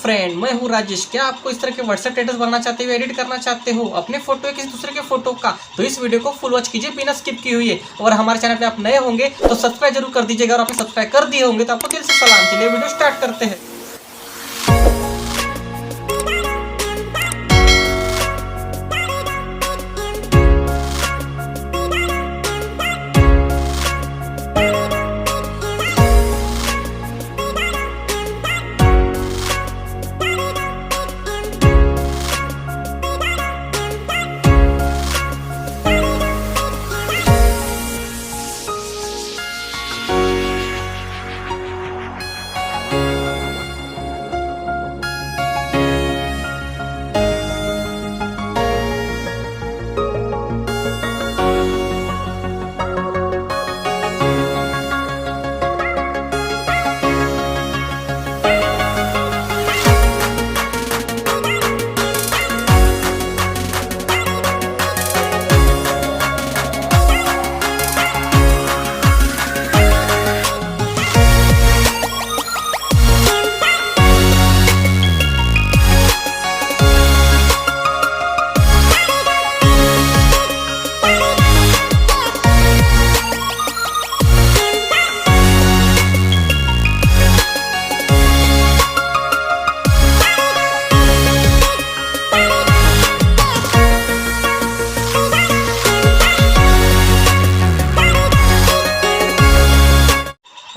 Friend, मैं हूँ राजेश। क्या आपको इस तरह के व्हाट्सएप स्टेटस बनाना चाहते हो, एडिट करना चाहते हो अपने फोटो या किसी दूसरे के फोटो का, तो इस वीडियो को फुल वॉच कीजिए बिना स्किप किए हुए। और हमारे चैनल पे आप नए होंगे तो सब्सक्राइब जरूर कर दीजिएगा, और आपने सब्सक्राइब कर दिए होंगे तो आपको दिल से सलाम। चलिए वीडियो स्टार्ट करते हैं।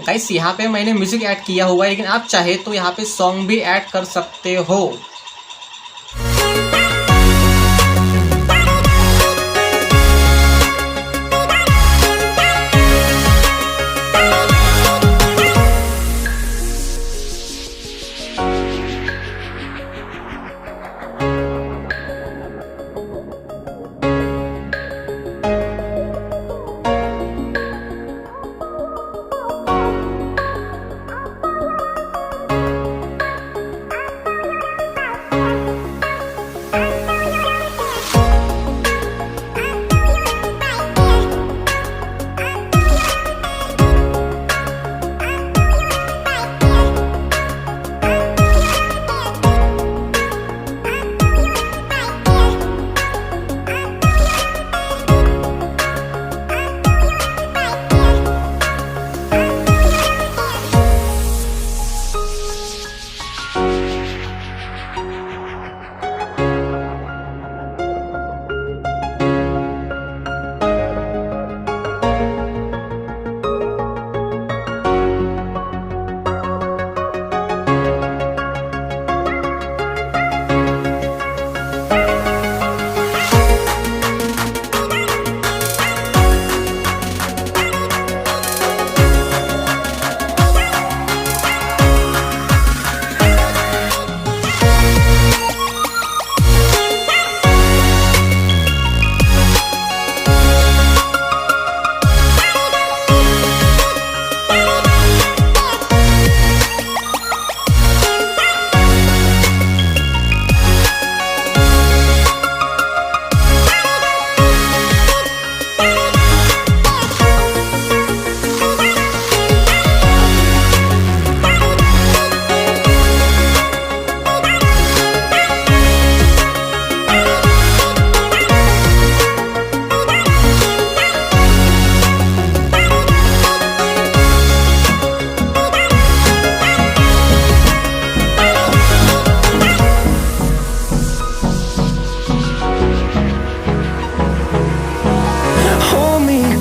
गाइस यहाँ पे मैंने म्यूजिक ऐड किया हुआ है, लेकिन आप चाहे तो यहाँ पे सॉन्ग भी ऐड कर सकते हो।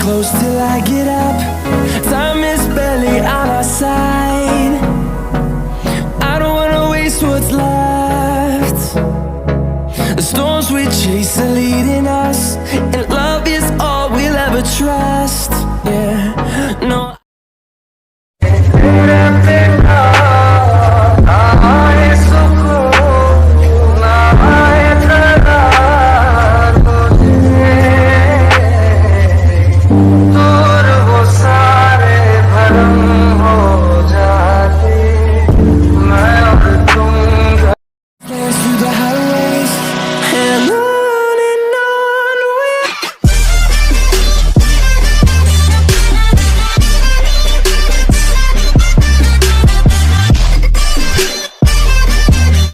Close till I get up. Time is barely on our side. I don't wanna waste what's left. The storms we chase are leading us.